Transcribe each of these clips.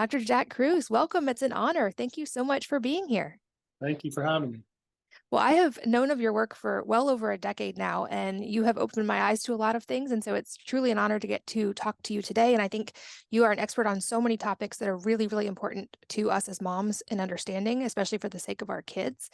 Dr. Jack Kruse, welcome. It's an honor. Thank you so much for being here. Thank you for having me. Well, I have known of your work for well over a decade now, and you have opened my eyes to a lot of things. And so it's truly an honor to get to talk to you today. And I think you are an expert on so many topics that are really, really important to us as moms in understanding, especially for the sake of our kids.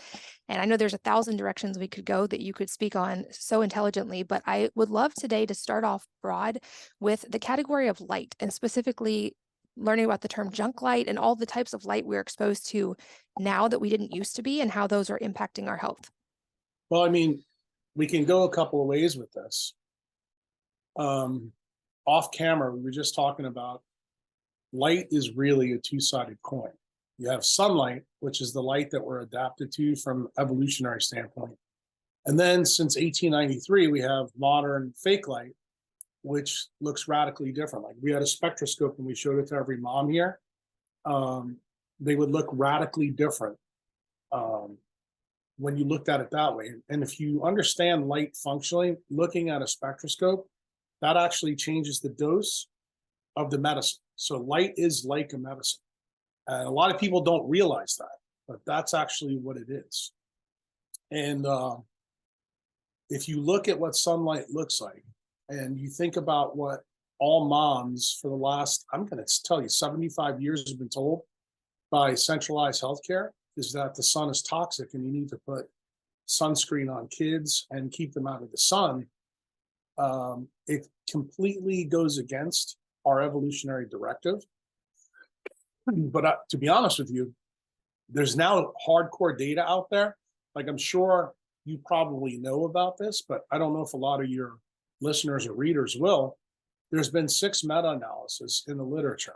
And I know there's 1,000 directions we could go that you could speak on so intelligently, but I would love today to start off broad with the category of light, and specifically learning about the term junk light and all the types of light we're exposed to now that we didn't used to be, and how those are impacting our health. Well, I mean, we can go a couple of ways with this. Off camera, we were just talking about light is really a two-sided coin. You have sunlight, which is the light that we're adapted to from evolutionary standpoint. And then since 1893, we have modern fake light, which looks radically different. Like we had a spectroscope and we showed it to every mom here. They would look radically different when you looked at it that way. And if you understand light functionally, looking at a spectroscope, that actually changes the dose of the medicine. So light is like a medicine. And a lot of people don't realize that, but that's actually what it is. And if you look at what sunlight looks like, and you think about what all moms for the last, I'm going to tell you, 75 years have been told by centralized healthcare, is that the sun is toxic and you need to put sunscreen on kids and keep them out of the sun. It completely goes against our evolutionary directive. But to be honest with you, there's now hardcore data out there. Like I'm sure you probably know about this, but I don't know if a lot of your listeners or readers will. There's been 6 meta-analyses in the literature.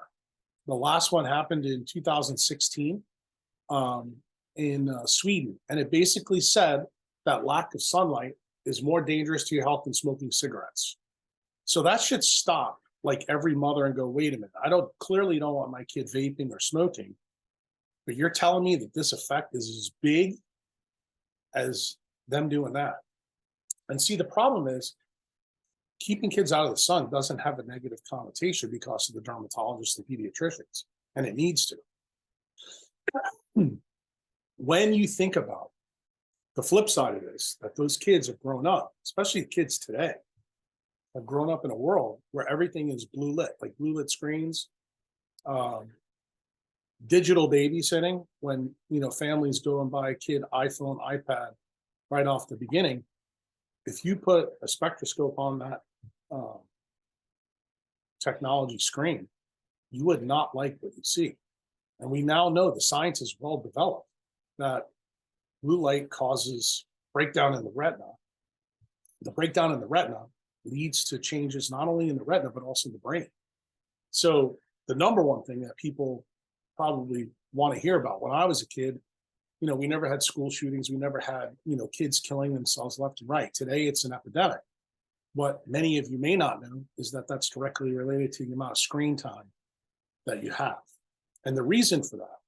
The last one happened in 2016 in Sweden. And it basically said that lack of sunlight is more dangerous to your health than smoking cigarettes. So that should stop like every mother and go, wait a minute, I clearly don't want my kid vaping or smoking, but you're telling me that this effect is as big as them doing that. And see, the problem is keeping kids out of the sun doesn't have a negative connotation because of the dermatologists and pediatricians, and it needs to. When you think about the flip side of this, that those kids have grown up, especially kids today, have grown up in a world where everything is blue lit, like blue lit screens, digital babysitting, when families go and buy a kid iPhone, iPad right off the beginning. If you put a spectroscope on that technology screen, you would not like what you see. And we now know the science is well developed that blue light causes breakdown in the retina. The breakdown in the retina leads to changes not only in the retina, but also the brain. So the number one thing that people probably want to hear about, when I was a kid, we never had school shootings. We never had, kids killing themselves left and right. Today, it's an epidemic. What many of you may not know is that that's directly related to the amount of screen time that you have. And the reason for that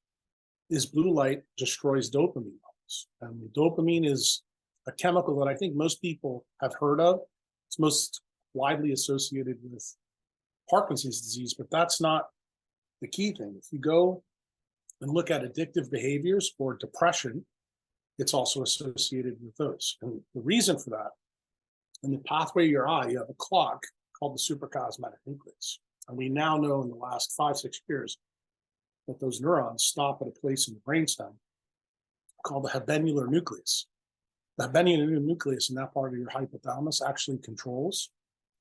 is blue light destroys dopamine levels. And dopamine is a chemical that I think most people have heard of. It's most widely associated with Parkinson's disease, but that's not the key thing. If you go and look at addictive behaviors or depression, it's also associated with those. And the reason for that, in the pathway of your eye, you have a clock called the suprachiasmatic nucleus. And we now know in the last 5-6 years that those neurons stop at a place in the brainstem called the habenular nucleus. The habenular nucleus in that part of your hypothalamus actually controls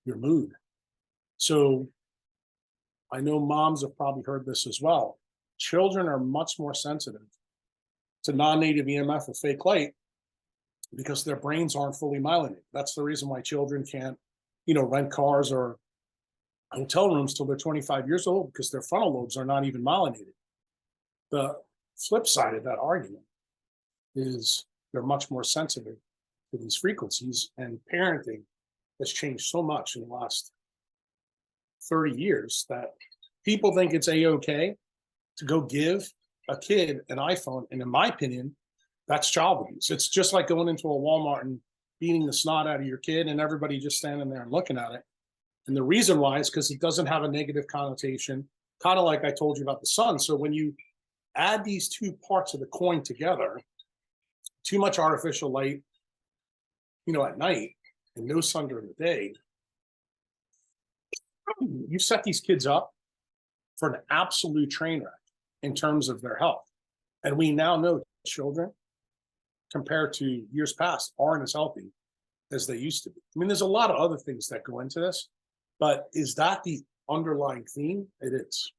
your mood. So I know moms have probably heard this as well. Children are much more sensitive to non-native EMF or fake light because their brains aren't fully myelinated. That's the reason why children can't, rent cars or hotel rooms till they're 25 years old, because their frontal lobes are not even myelinated. The flip side of that argument is they're much more sensitive to these frequencies, and parenting has changed so much in the last 30 years that people think it's a-okay to go give a kid an iPhone. And in my opinion, that's child abuse. It's just like going into a Walmart and beating the snot out of your kid and everybody just standing there and looking at it. And the reason why is because it doesn't have a negative connotation kind of like I told you about the sun. So when you add these two parts of the coin together, too much artificial light, at night and no sun during the day, you set these kids up for an absolute train wreck in terms of their health. And we now know children, compared to years past, aren't as healthy as they used to be. I mean, there's a lot of other things that go into this, but is that the underlying theme? It is.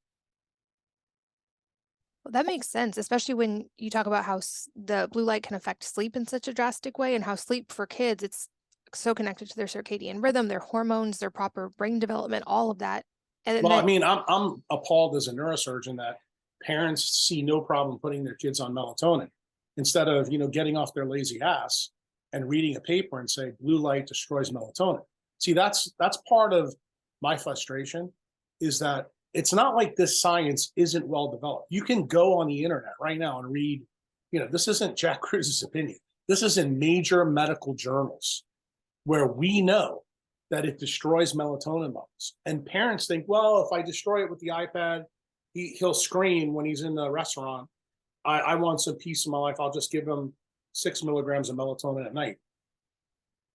Well, that makes sense, especially when you talk about how the blue light can affect sleep in such a drastic way, and how sleep for kids, it's so connected to their circadian rhythm, their hormones, their proper brain development, all of that. And Well, I then, mean, I'm appalled as a neurosurgeon that parents see no problem putting their kids on melatonin instead of, getting off their lazy ass and reading a paper and say blue light destroys melatonin. See, that's part of my frustration, is that it's not like this science isn't well developed. You can go on the internet right now and read, this isn't Jack Kruse's opinion. This is in major medical journals where we know that it destroys melatonin levels. And parents think, well, if I destroy it with the iPad, he'll scream when he's in the restaurant. I want some peace in my life. I'll just give him 6 milligrams of melatonin at night.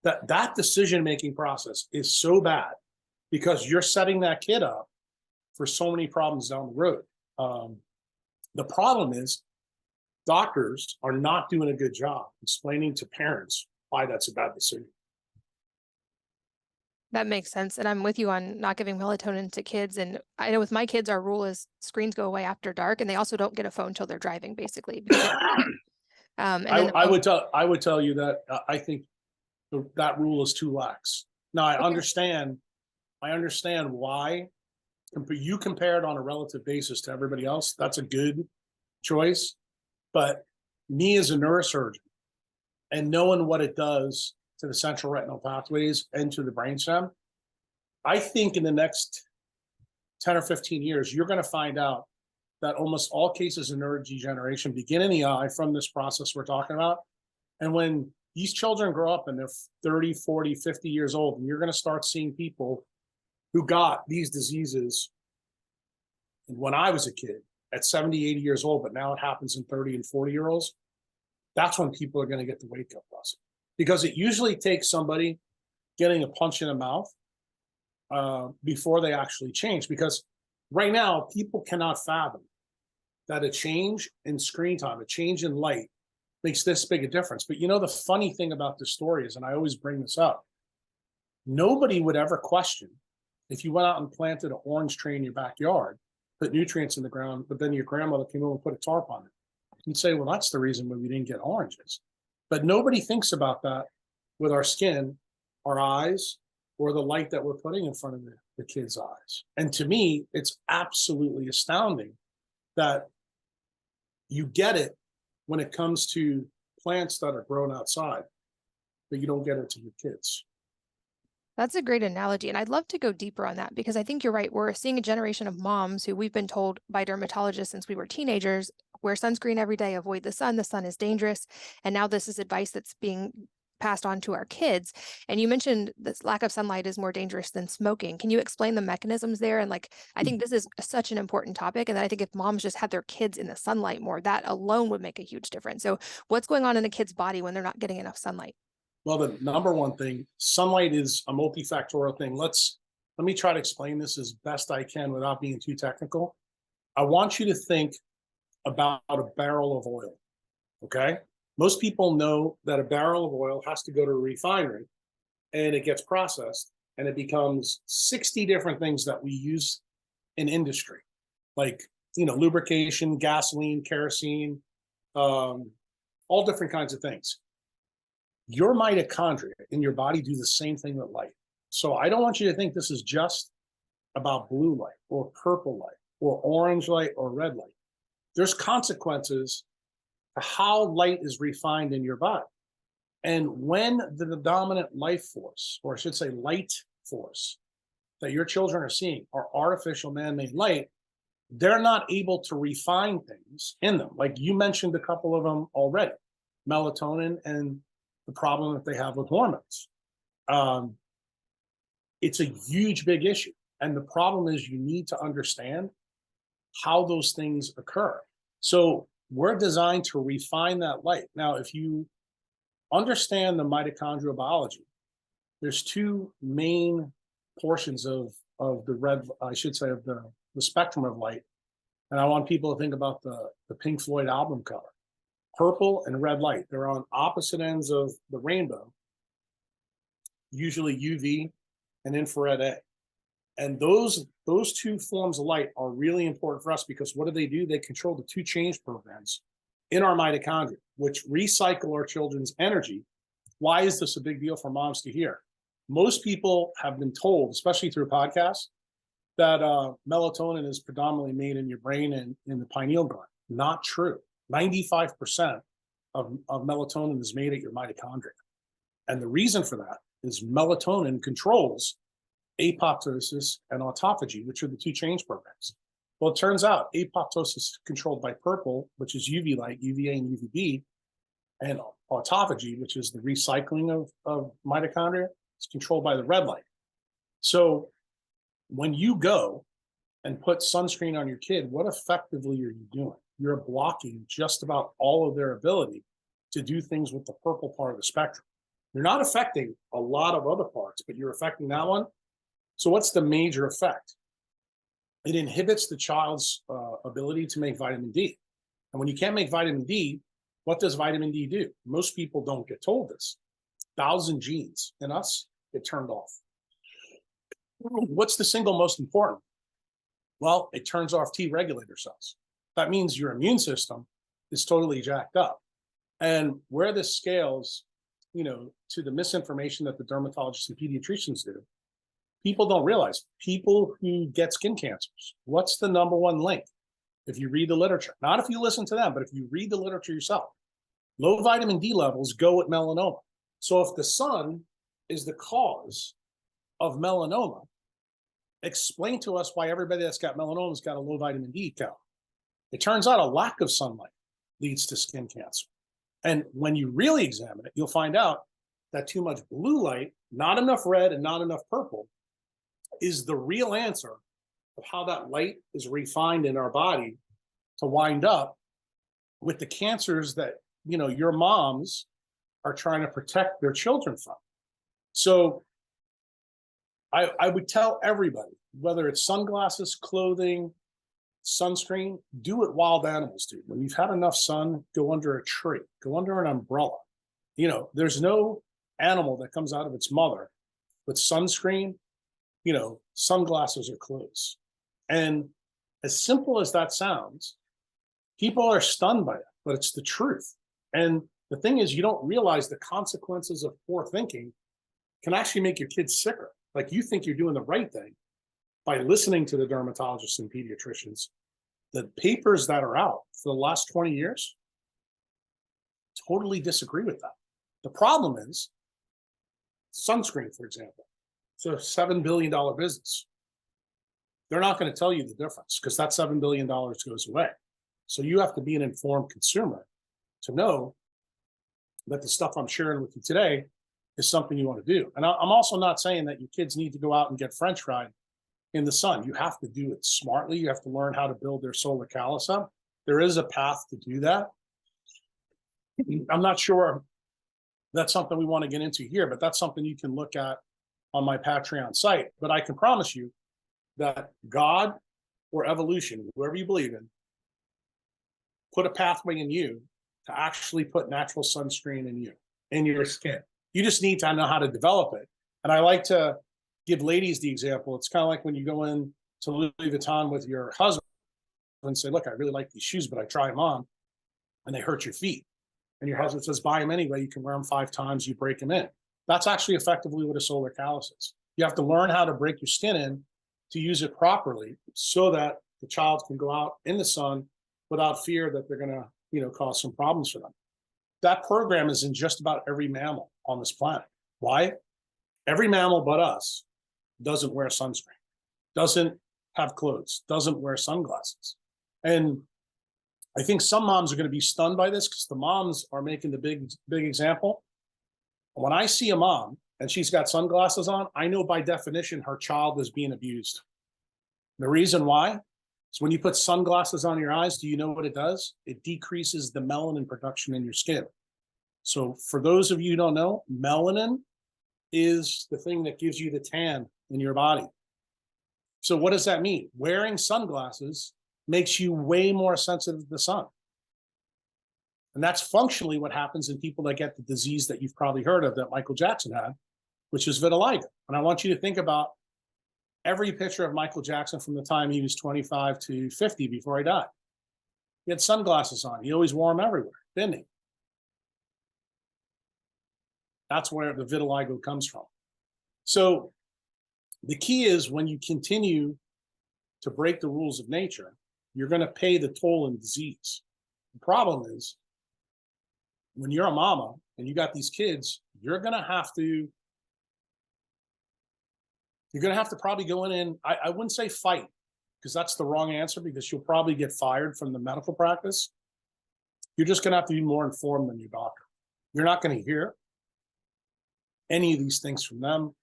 That decision-making process is so bad because you're setting that kid up for so many problems down the road. The problem is doctors are not doing a good job explaining to parents why that's a bad decision. that makes sense. And I'm with you on not giving melatonin to kids. And I know with my kids, our rule is screens go away after dark, and they also don't get a phone until they're driving, basically. And then I would tell you that I think that rule is too lax. Now I understand why. You compare it on a relative basis to everybody else. That's a good choice. But me as a neurosurgeon and knowing what it does to the central retinal pathways and to the brainstem, I think in the next 10 or 15 years, you're going to find out that almost all cases of neurodegeneration begin in the eye from this process we're talking about. And when these children grow up and they're 30, 40, 50 years old, and you're going to start seeing people who got these diseases when I was a kid at 70, 80 years old, but now it happens in 30 and 40-year-olds, that's when people are going to get the wake up buzz. Because it usually takes somebody getting a punch in the mouth before they actually change. Because right now, people cannot fathom that a change in screen time, a change in light makes this big a difference. But the funny thing about this story is, and I always bring this up, nobody would ever question if you went out and planted an orange tree in your backyard, put nutrients in the ground, but then your grandmother came over and put a tarp on it. You'd say, well, that's the reason why we didn't get oranges. But nobody thinks about that with our skin, our eyes, or the light that we're putting in front of the kids' eyes. And to me, it's absolutely astounding that you get it when it comes to plants that are grown outside, but you don't get it to your kids. that's a great analogy. And I'd love to go deeper on that, because I think you're right. We're seeing a generation of moms who we've been told by dermatologists since we were teenagers, wear sunscreen every day, avoid the sun is dangerous. And now this is advice that's being passed on to our kids. And you mentioned this lack of sunlight is more dangerous than smoking. Can you explain the mechanisms there? And I think this is such an important topic. And I think if moms just had their kids in the sunlight more, that alone would make a huge difference. So what's going on in a kid's body when they're not getting enough sunlight? Well, the number one thing, sunlight is a multifactorial thing. Let me try to explain this as best I can without being too technical. I want you to think about a barrel of oil, okay? Most people know that a barrel of oil has to go to a refinery and it gets processed and it becomes 60 different things that we use in industry, like, lubrication, gasoline, kerosene, all different kinds of things. Your mitochondria in your body do the same thing with light. So I don't want you to think this is just about blue light or purple light or orange light or red light. There's consequences to how light is refined in your body. And when the dominant life force, or I should say light force, that your children are seeing are artificial man-made light, they're not able to refine things in them. Like you mentioned a couple of them already, melatonin and the problem that they have with hormones. It's a huge, big issue. And the problem is you need to understand how those things occur. So we're designed to refine that light. Now, if you understand the mitochondrial biology, there's two main portions of the red, I should say, of the spectrum of light. And I want people to think about the Pink Floyd album cover. Purple and red light. They're on opposite ends of the rainbow, usually UV and infrared A. And those two forms of light are really important for us because what do? They control the two change programs in our mitochondria, which recycle our children's energy. Why is this a big deal for moms to hear? Most people have been told, especially through podcasts, that melatonin is predominantly made in your brain and in the pineal gland. Not true. 95% of melatonin is made at your mitochondria. And the reason for that is melatonin controls apoptosis and autophagy, which are the two change programs. Well, it turns out apoptosis is controlled by purple, which is UV light, UVA and UVB, and autophagy, which is the recycling of mitochondria, is controlled by the red light. So when you go and put sunscreen on your kid, what effectively are you doing? You're blocking just about all of their ability to do things with the purple part of the spectrum. You're not affecting a lot of other parts, but you're affecting that one. So what's the major effect? It inhibits the child's ability to make vitamin D. And when you can't make vitamin D, what does vitamin D do? Most people don't get told this. 1,000 genes in us get turned off. What's the single most important? Well, it turns off T regulator cells. That means your immune system is totally jacked up. And where this scales, to the misinformation that the dermatologists and pediatricians do, people don't realize people who get skin cancers, what's the number one link? If you read the literature, not if you listen to them, but if you read the literature yourself, low vitamin D levels go with melanoma. So if the sun is the cause of melanoma, explain to us why everybody that's got melanoma has got a low vitamin D count. It turns out a lack of sunlight leads to skin cancer. And when you really examine it, you'll find out that too much blue light, not enough red and not enough purple, is the real answer of how that light is refined in our body to wind up with the cancers that, your moms are trying to protect their children from. So I would tell everybody, whether it's sunglasses, clothing, sunscreen, do what wild animals do. When you've had enough sun, go under a tree, go under an umbrella. There's no animal that comes out of its mother with sunscreen, sunglasses or clothes. And as simple as that sounds, people are stunned by it, but it's the truth. And the thing is, you don't realize the consequences of poor thinking can actually make your kids sicker. Like you think you're doing the right thing by listening to the dermatologists and pediatricians. The papers that are out for the last 20 years totally disagree with that. The problem is sunscreen, for example. It's a $7 billion business. They're not going to tell you the difference because that $7 billion goes away. So you have to be an informed consumer to know that the stuff I'm sharing with you today is something you want to do. And I'm also not saying that your kids need to go out and get French fried in the sun. You have to do it smartly. You have to learn how to build their solar callus up. There is a path to do that. I'm not sure that's something we want to get into here, but that's something you can look at on my Patreon site. But I can promise you that God or evolution, whoever you believe in, put a pathway in you to actually put natural sunscreen in your skin. You just need to know how to develop it. And I like to give ladies the example. It's kind of like when you go in to Louis Vuitton with your husband and say, look, I really like these shoes, but I try them on and they hurt your feet. And your husband says, buy them anyway. You can wear them 5 times, you break them in. That's actually effectively what a solar callus is. You have to learn how to break your skin in to use it properly so that the child can go out in the sun without fear that they're going to, cause some problems for them. That program is in just about every mammal on this planet. Why? Every mammal but us doesn't wear sunscreen, doesn't have clothes, doesn't wear sunglasses. And I think some moms are going to be stunned by this because the moms are making the big example. When I see a mom and she's got sunglasses on, I know by definition her child is being abused. The reason why? So when you put sunglasses on your eyes, do you know what it does? It decreases the melanin production in your skin. So for those of you who don't know, melanin is the thing that gives you the tan in your body. So what does that mean? Wearing sunglasses makes you way more sensitive to the sun. And that's functionally what happens in people that get the disease that you've probably heard of that Michael Jackson had, which is vitiligo. And I want you to think about every picture of Michael Jackson from the time he was 25 to 50 before he died. He had sunglasses on. He always wore them everywhere, didn't he? That's where the vitiligo comes from. So the key is when you continue to break the rules of nature, you're going to pay the toll in disease. The problem is when you're a mama and you got these kids, you're going to have to probably go in and I wouldn't say fight, because that's the wrong answer, because you'll probably get fired from the medical practice. You're just going to have to be more informed than your doctor. You're not going to hear any of these things from them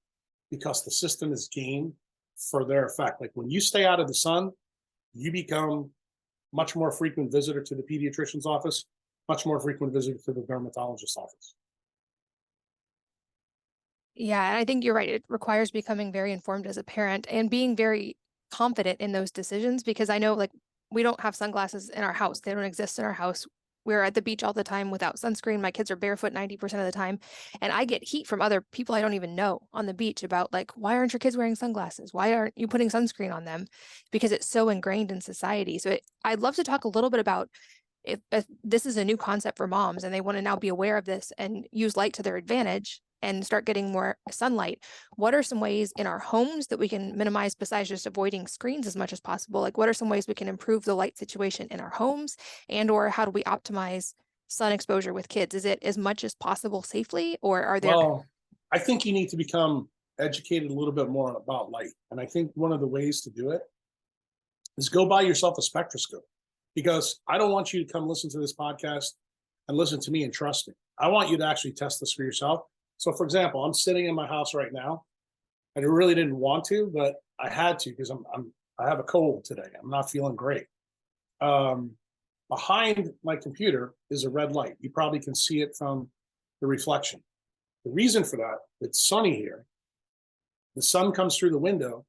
because the system is game for their effect. Like when you stay out of the sun, you become much more frequent visitor to the pediatrician's office, much more frequent visitor to the dermatologist's office. Yeah, and I think you're right. It requires becoming very informed as a parent and being very confident in those decisions, because I know, like, we don't have sunglasses in our house. They don't exist in our house. We're at the beach all the time without sunscreen. My kids are barefoot 90% of the time. And I get heat from other people I don't even know on the beach about, like, why aren't your kids wearing sunglasses? Why aren't you putting sunscreen on them? Because it's so ingrained in society. So I'd love to talk a little bit about if this is a new concept for moms and they want to now be aware of this and use light to their advantage and start getting more sunlight. What are some ways in our homes that we can minimize, besides just avoiding screens as much as possible? Like, what are some ways we can improve the light situation in our homes, and or how do we optimize sun exposure with kids? Is it as much as possible safely, or are there? Well, I think you need to become educated a little bit more about light. And I think one of the ways to do it is go buy yourself a spectroscope, because I don't want you to come listen to this podcast and listen to me and trust me. I want you to actually test this for yourself. So for example, I'm sitting in my house right now. I really didn't want to, but I had to, because I have a cold today. I'm not feeling great. Behind my computer is a red light. You probably can see it from the reflection. The reason for that, it's sunny here. The sun comes through the window.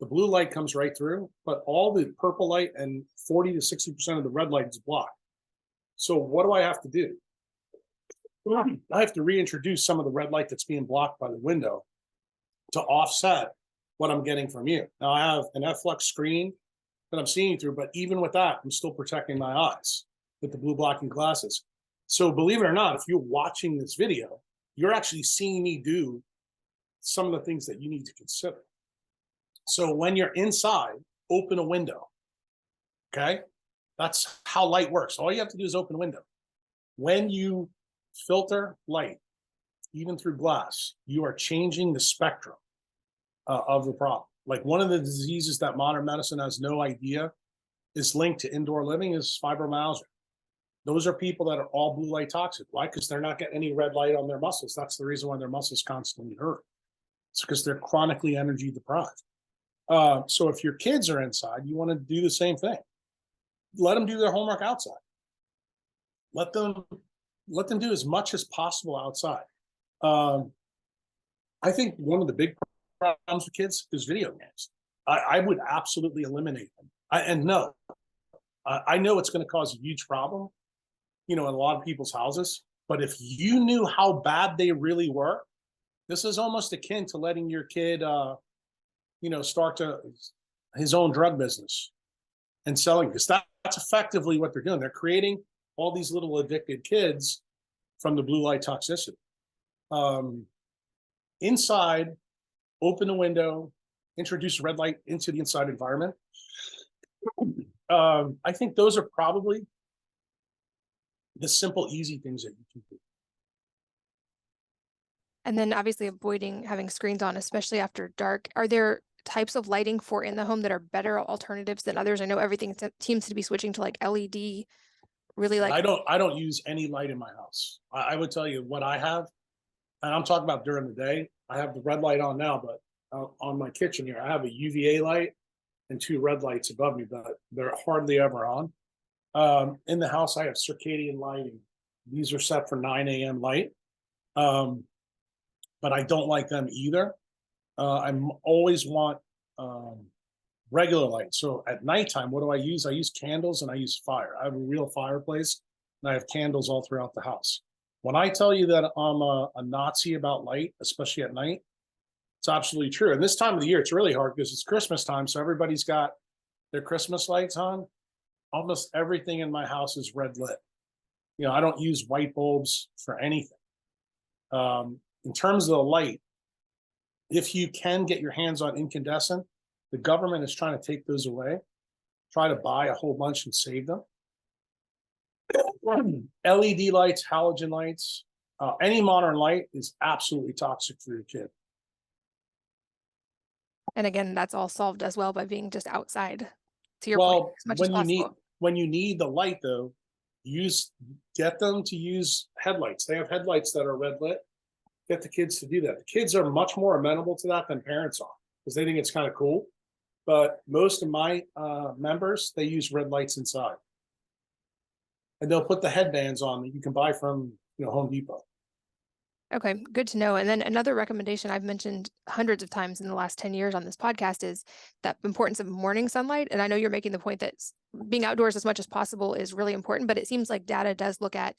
The blue light comes right through, but all the purple light and 40 to 60% of the red light is blocked. So what do I have to do? I have to reintroduce some of the red light that's being blocked by the window to offset what I'm getting from you. Now I have an F-Lux screen that I'm seeing through, but even with that, I'm still protecting my eyes with the blue blocking glasses. So believe it or not, if you're watching this video, you're actually seeing me do some of the things that you need to consider. So when you're inside, open a window, okay? That's how light works. All you have to do is open a window. When you filter light, even through glass, you are changing the spectrum of the problem. Like one of the diseases that modern medicine has no idea is linked to indoor living is fibromyalgia. Those are people that are all blue light toxic. Why? Because they're not getting any red light on their muscles. That's the reason why their muscles constantly hurt. It's because they're chronically energy deprived. So if your kids are inside, you want to do the same thing. Let them do their homework outside. Let them do as much as possible outside. I think one of the big problems with kids is video games. I would absolutely eliminate them. I know it's going to cause a huge problem, in a lot of people's houses. But if you knew how bad they really were, this is almost akin to letting your kid, start his own drug business and selling this. That's effectively what they're doing. They're creating all these little addicted kids from the blue light toxicity. Inside, open the window, introduce red light into the inside environment. I think those are probably the simple, easy things that you can do. And then obviously avoiding having screens on, especially after dark. Are there types of lighting for in the home that are better alternatives than others? I know everything seems to be switching to like LED. Really, like I don't use any light in my house. I would tell you what I have, and I'm talking about during the day. I have the red light on now, but on my kitchen here, I have a UVA light and 2 red lights above me, but they're hardly ever on. In the house, I have circadian lighting. These are set for 9 a.m. light, but I don't like them either. I always want regular light. So at nighttime, what do I use? I use candles and I use fire. I have a real fireplace and I have candles all throughout the house. When I tell you that I'm a Nazi about light, especially at night, it's absolutely true. And this time of the year, it's really hard because it's Christmas time. So everybody's got their Christmas lights on. Almost everything in my house is red lit. You know, I don't use white bulbs for anything. In terms of the light, if you can get your hands on incandescent, the government is trying to take those away, try to buy a whole bunch and save them. LED lights, halogen lights, any modern light is absolutely toxic for your kid. And again, that's all solved as well by being just outside, to your point, as much as possible. When you need the light though, get them to use headlights. They have headlights that are red lit. Get the kids to do that. The kids are much more amenable to that than parents are because they think it's kind of cool. But most of my members, they use red lights inside. And they'll put the headbands on that you can buy from, Home Depot. Okay, good to know. And then another recommendation I've mentioned hundreds of times in the last 10 years on this podcast is that importance of morning sunlight. And I know you're making the point that being outdoors as much as possible is really important, but it seems like data does look at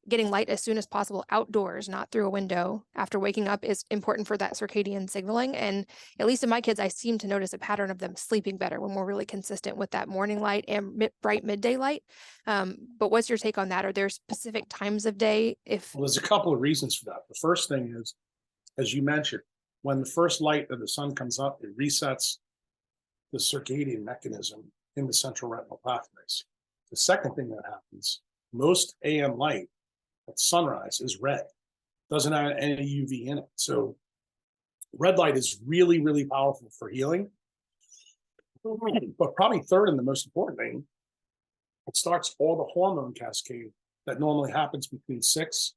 getting light as soon as possible outdoors, not through a window after waking up, is important for that circadian signaling. And at least in my kids, I seem to notice a pattern of them sleeping better when we're really consistent with that morning light and bright midday light. But what's your take on that? Are there specific times of day? Well, there's a couple of reasons for that. The first thing is, as you mentioned, when the first light of the sun comes up, it resets the circadian mechanism in the central retinal pathways. The second thing that happens, most AM light at sunrise is red, doesn't have any UV in it. So red light is really, really powerful for healing. But probably third and the most important thing, it starts all the hormone cascade that normally happens between 6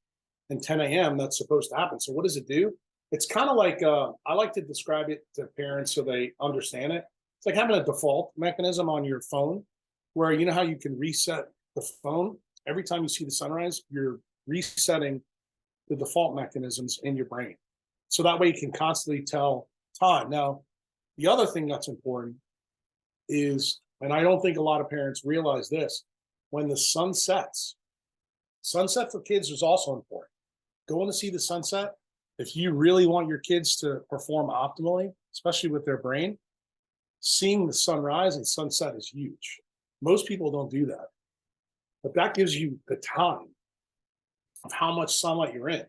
and 10 a.m. that's supposed to happen. So what does it do? It's kind of like, I like to describe it to parents so they understand it. It's like having a default mechanism on your phone where you know how you can reset the phone? Every time you see the sunrise, you're resetting the default mechanisms in your brain. So that way you can constantly tell time. Now, the other thing that's important is, and I don't think a lot of parents realize this, when the sun sets, sunset for kids is also important. Going to see the sunset, if you really want your kids to perform optimally, especially with their brain, seeing the sunrise and sunset is huge. Most people don't do that. But that gives you the time of how much sunlight you're in.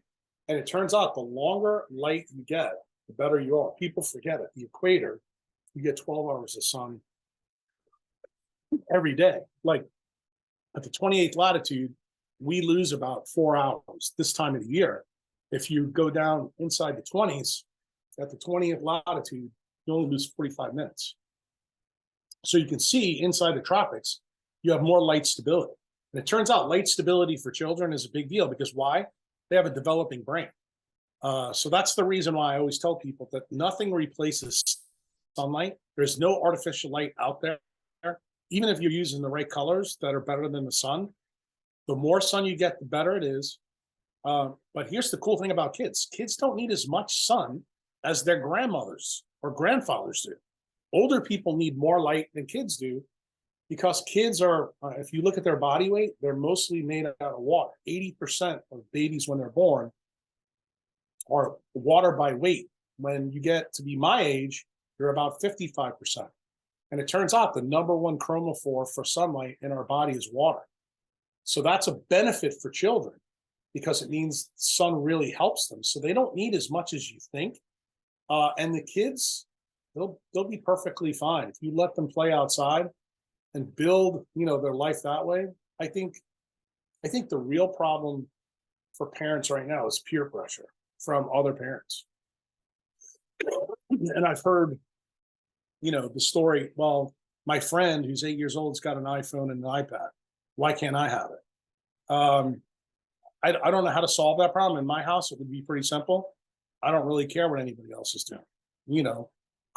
And it turns out the longer light you get, the better you are. People forget it. The equator, you get 12 hours of sun every day. Like at the 28th latitude, we lose about 4 hours this time of the year. If you go down inside the 20s, at the 20th latitude, you only lose 45 minutes. So you can see inside the tropics, you have more light stability. And it turns out light stability for children is a big deal because why? They have a developing brain. So that's the reason why I always tell people that nothing replaces sunlight. There's no artificial light out there. Even if you're using the right colors that are better than the sun, the more sun you get, the better it is. But here's the cool thing about kids. Kids don't need as much sun as their grandmothers or grandfathers do. Older people need more light than kids do because kids are, if you look at their body weight, they're mostly made out of water. 80% of babies when they're born are water by weight. When you get to be my age, you're about 55%. And it turns out the number one chromophore for sunlight in our body is water. So that's a benefit for children because it means sun really helps them. So they don't need as much as you think. And the kids, they'll be perfectly fine. If you let them play outside and build, their life that way, I think the real problem for parents right now is peer pressure from other parents. And I've heard, the story, well, my friend who's 8 years old has got an iPhone and an iPad. Why can't I have it? I don't know how to solve that problem. In my house, it would be pretty simple. I don't really care what anybody else is doing.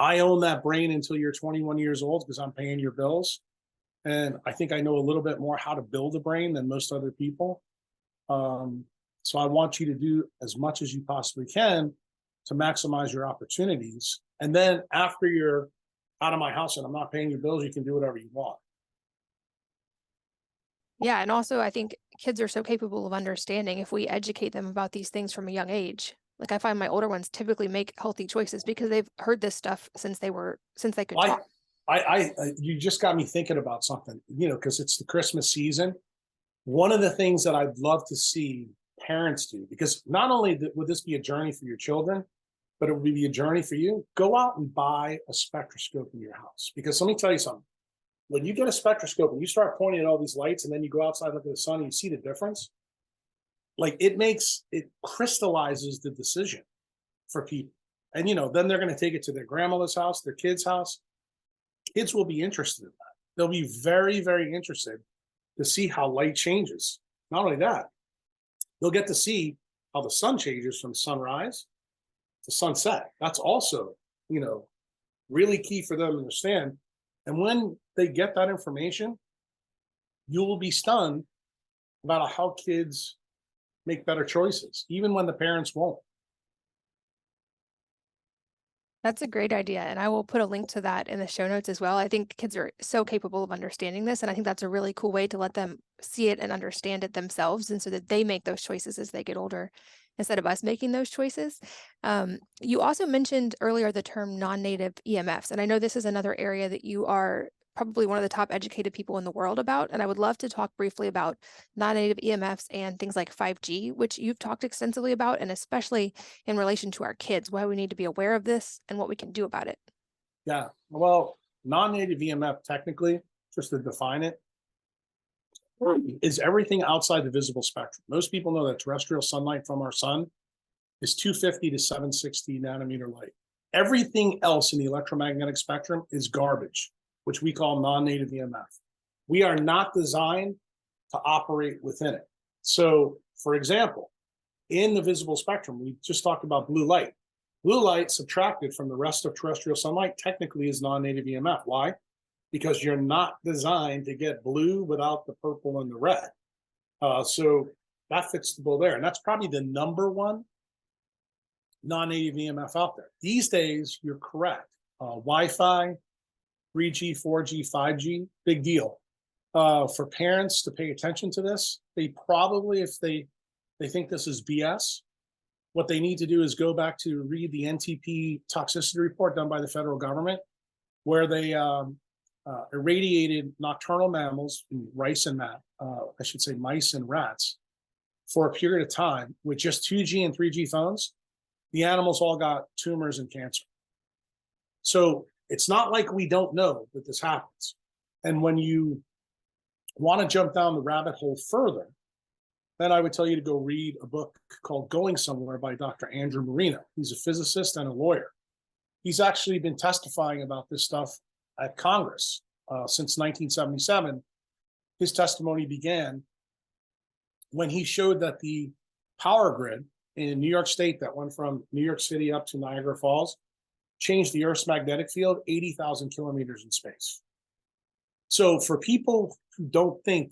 I own that brain until you're 21 years old because I'm paying your bills. And I think I know a little bit more how to build a brain than most other people. So I want you to do as much as you possibly can to maximize your opportunities. And then after you're out of my house and I'm not paying your bills, you can do whatever you want. Yeah, and also I think kids are so capable of understanding if we educate them about these things from a young age. Like I find my older ones typically make healthy choices because they've heard this stuff since they could I, talk. you just got me thinking about something, because it's the Christmas season. One of the things that I'd love to see parents do, because not only would this be a journey for your children, but it would be a journey for you. Go out and buy a spectroscope in your house. Because let me tell you something. When you get a spectroscope and you start pointing at all these lights and then you go outside, look at the sun, and you see the difference, like it crystallizes the decision for people. And, then they're going to take it to their grandmother's house, their kid's house. Kids will be interested in that. They'll be very, very interested to see how light changes. Not only that, they'll get to see how the sun changes from sunrise to sunset. That's also, really key for them to understand. And when they get that information, you will be stunned about how kids make better choices, even when the parents won't. That's a great idea, and I will put a link to that in the show notes as well. I think kids are so capable of understanding this, and I think that's a really cool way to let them see it and understand it themselves, and so that they make those choices as they get older instead of us making those choices. You also mentioned earlier the term non-native EMFs, and I know this is another area that you are probably one of the top educated people in the world about, and I would love to talk briefly about non-native EMFs and things like 5G, which you've talked extensively about, and especially in relation to our kids, why we need to be aware of this and what we can do about it. Yeah. Well, non-native EMF, technically, just to define it, is everything outside the visible spectrum. Most people know that terrestrial sunlight from our sun is 250 to 760 nanometer light. Everything else in the electromagnetic spectrum is garbage, which we call non-native EMF. We are not designed to operate within it. So, for example, in the visible spectrum, we just talked about blue light. Blue light subtracted from the rest of terrestrial sunlight technically is non-native EMF. Why? Because you're not designed to get blue without the purple and the red. So that fits the bill there. And that's probably the number one non-native EMF out there. These days, you're correct. Wi-Fi, 3G, 4G, 5G, big deal. For parents to pay attention to this, they probably, if they think this is BS, what they need to do is go back to read the NTP toxicity report done by the federal government, where they irradiated nocturnal mammals, mice and rats, for a period of time with just 2G and 3G phones. The animals all got tumors and cancer. So it's not like we don't know that this happens. And when you want to jump down the rabbit hole further, then I would tell you to go read a book called Going Somewhere by Dr. Andrew Marino. He's a physicist and a lawyer. He's actually been testifying about this stuff at Congress since 1977. His testimony began when he showed that the power grid in New York State that went from New York City up to Niagara Falls changed the Earth's magnetic field 80,000 kilometers in space. So for people who don't think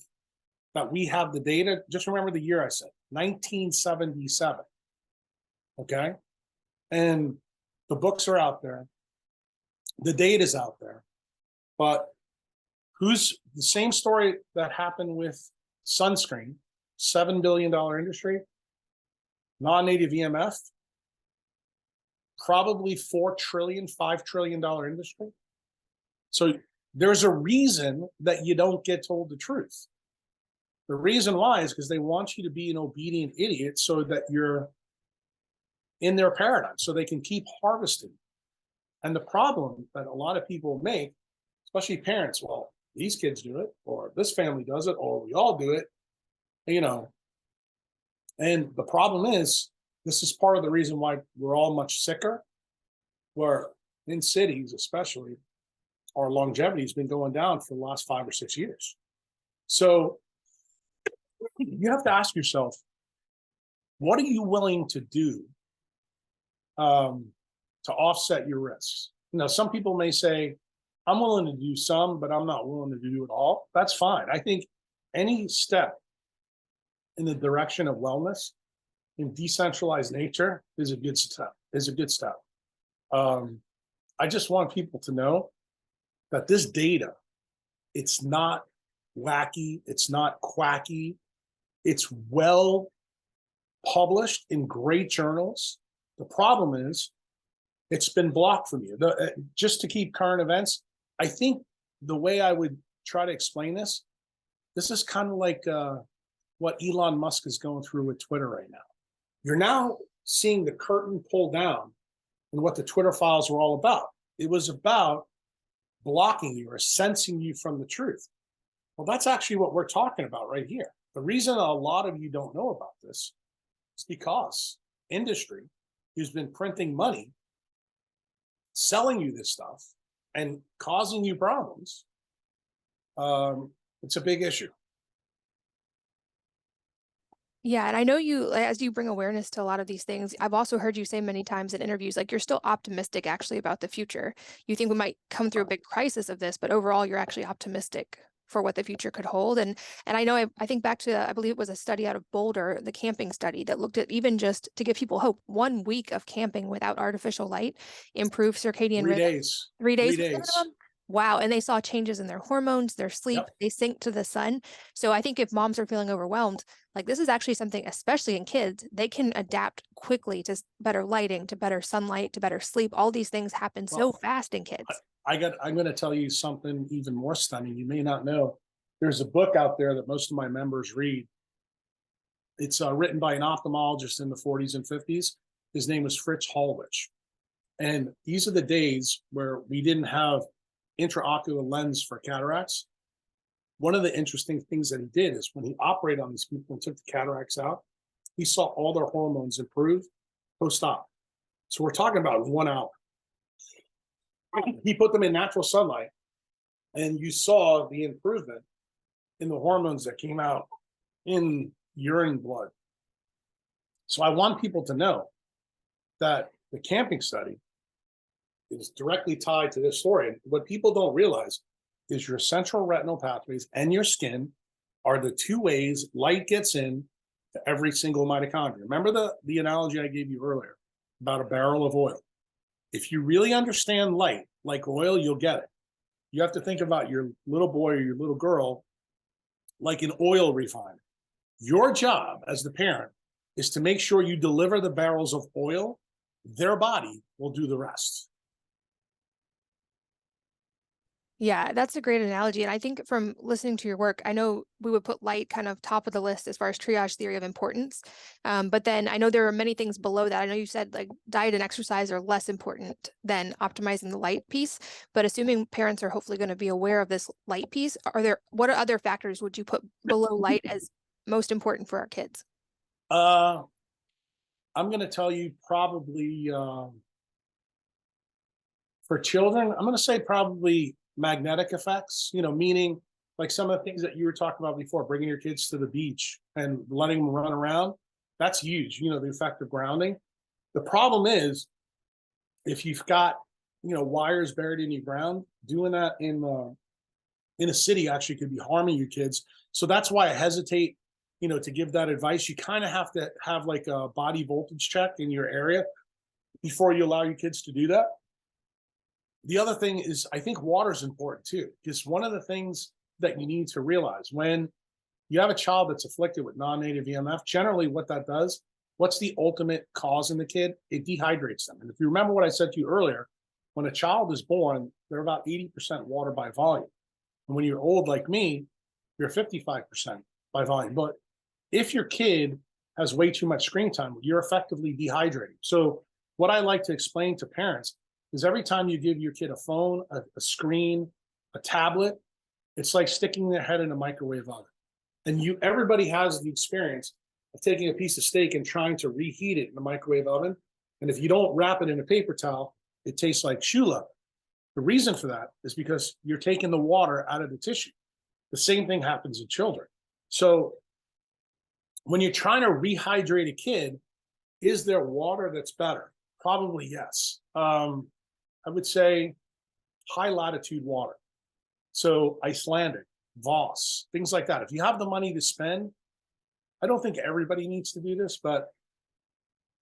that we have the data, just remember the year I said, 1977. Okay? And the books are out there. The data's out there. But who's the same story that happened with sunscreen, $7 billion industry, non-native EMF, probably $4 trillion, $5 trillion industry. So there's a reason that you don't get told the truth. The reason why is because they want you to be an obedient idiot so that you're in their paradigm, so they can keep harvesting. And the problem that a lot of people make, especially parents, well, these kids do it, or this family does it, or we all do it, And the problem is, this is part of the reason why we're all much sicker, where in cities especially, our longevity has been going down for the last 5 or 6 years. So you have to ask yourself, what are you willing to do to offset your risks? Some people may say, I'm willing to do some, but I'm not willing to do it all. That's fine. I think any step in the direction of wellness in decentralized nature is a good step, I just want people to know that this data, it's not wacky, it's not quacky, it's well published in great journals. The problem is it's been blocked from you. Just to keep current events, I think the way I would try to explain this is kind of like what Elon Musk is going through with Twitter right now. You're now seeing the curtain pull down and what the Twitter files were all about. It was about blocking you or censoring you from the truth. Well, that's actually what we're talking about right here. The reason a lot of you don't know about this is because industry who's been printing money, selling you this stuff and causing you problems, it's a big issue. Yeah, and I know you, as you bring awareness to a lot of these things, I've also heard you say many times in interviews, like you're still optimistic actually about the future. You think we might come through a big crisis of this, but overall you're actually optimistic for what the future could hold. And I know I think back to, I believe it was a study out of Boulder, the camping study that looked at even just to give people hope, 1 week of camping without artificial light improved circadian 3 rhythm. days. 3 days 3 was the days. minimum? Wow. And they saw changes in their hormones, their sleep, Yep. they sync to the sun. So I think if moms are feeling overwhelmed, like this is actually something, especially in kids, they can adapt quickly to better lighting, to better sunlight, to better sleep. All these things happen so Well, fast in kids. I'm going to tell you something even more stunning. You may not know. There's a book out there that most of my members read. It's written by an ophthalmologist in the 40s and 50s. His name was Fritz Hallwich. And these are the days where we didn't have intraocular lens for cataracts. One of the interesting things that he did is when he operated on these people and took the cataracts out, he saw all their hormones improve post-op. So we're talking about 1 hour. He put them in natural sunlight, and you saw the improvement in the hormones that came out in urine blood. So I want people to know that the camping study is directly tied to this story. And what people don't realize is your central retinal pathways and your skin are the 2 ways light gets in to every single mitochondria. Remember the analogy I gave you earlier about a barrel of oil. If you really understand light like oil, you'll get it. You have to think about your little boy or your little girl like an oil refiner. Your job as the parent is to make sure you deliver the barrels of oil. Their body will do the rest. Yeah, that's a great analogy. And I think from listening to your work, I know we would put light kind of top of the list as far as triage theory of importance. But then I know there are many things below that. I know you said like diet and exercise are less important than optimizing the light piece. But assuming parents are hopefully going to be aware of this light piece, what other factors would you put below light as most important for our kids? I'm going to tell you probably for children, I'm going to say probably magnetic effects, meaning like some of the things that you were talking about before, bringing your kids to the beach and letting them run around. That's huge, the effect of grounding. The problem is if you've got, wires buried in your ground, doing that in a city actually could be harming your kids. So that's why I hesitate, to give that advice. You kind of have to have like a body voltage check in your area before you allow your kids to do that. The other thing is, I think water is important too, because one of the things that you need to realize when you have a child that's afflicted with non-native EMF, generally what that does, what's the ultimate cause in the kid? It dehydrates them. And if you remember what I said to you earlier, when a child is born, they're about 80% water by volume. And when you're old like me, you're 55% by volume. But if your kid has way too much screen time, you're effectively dehydrating. So what I like to explain to parents is every time you give your kid a phone, a screen, a tablet, it's like sticking their head in a microwave oven. And everybody has the experience of taking a piece of steak and trying to reheat it in the microwave oven. And if you don't wrap it in a paper towel, it tastes like shoe leather. The reason for that is because you're taking the water out of the tissue. The same thing happens in children. So when you're trying to rehydrate a kid, is there water that's better? Probably yes. I would say high latitude water. So Icelandic, Voss, things like that. If you have the money to spend, I don't think everybody needs to do this, but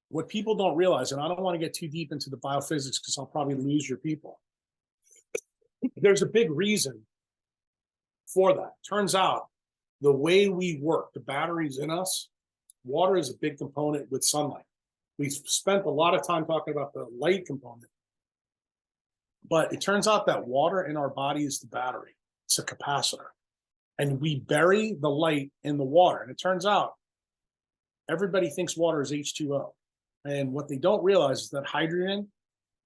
what people don't realize, and I don't want to get too deep into the biophysics because I'll probably lose your people. There's a big reason for that. Turns out the way we work, the batteries in us, water is a big component with sunlight. We've spent a lot of time talking about the light component, but it turns out that water in our body is the battery. It's a capacitor. And we bury the light in the water. And it turns out everybody thinks water is H2O. And what they don't realize is that hydrogen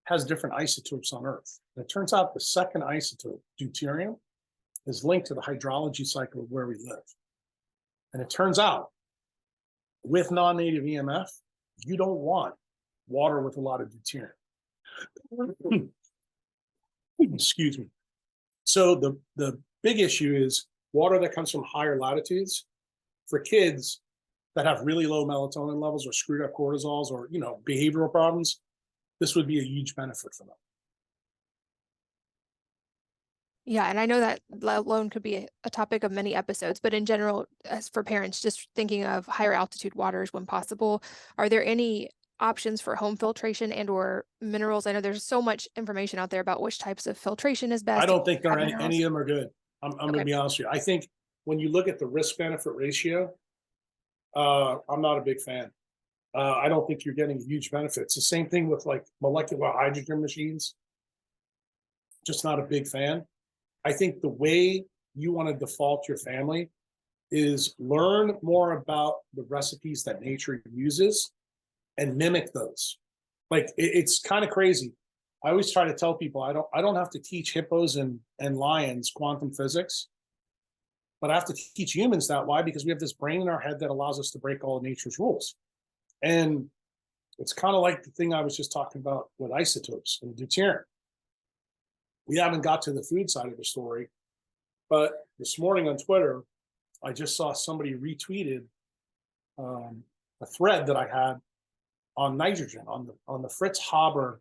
has different isotopes on Earth. And it turns out the second isotope, deuterium, is linked to the hydrology cycle of where we live. And it turns out with non-native EMF, you don't want water with a lot of deuterium. Excuse me. So the big issue is water that comes from higher latitudes. For kids that have really low melatonin levels or screwed up cortisols or, behavioral problems, this would be a huge benefit for them. Yeah, and I know that alone could be a topic of many episodes, but in general, as for parents, just thinking of higher altitude waters when possible, are there any options for home filtration and or minerals? I know there's so much information out there about which types of filtration is best I to don't think there are have in the house. any of them are good. I'm going to be honest with you. I think when you look at the risk benefit ratio, I'm not a big fan. I don't think you're getting huge benefits. The same thing with like molecular hydrogen machines. Just not a big fan. I think the way you want to default your family is learn more about the recipes that nature uses and mimic those. Like it's kind of crazy. I always try to tell people I don't have to teach hippos and lions quantum physics, but I have to teach humans that. Why? Because we have this brain in our head that allows us to break all of nature's rules. And it's kind of like the thing I was just talking about with isotopes and deuterium. We haven't got to the food side of the story, but this morning on Twitter, I just saw somebody retweeted a thread that I had on nitrogen, on the Fritz Haber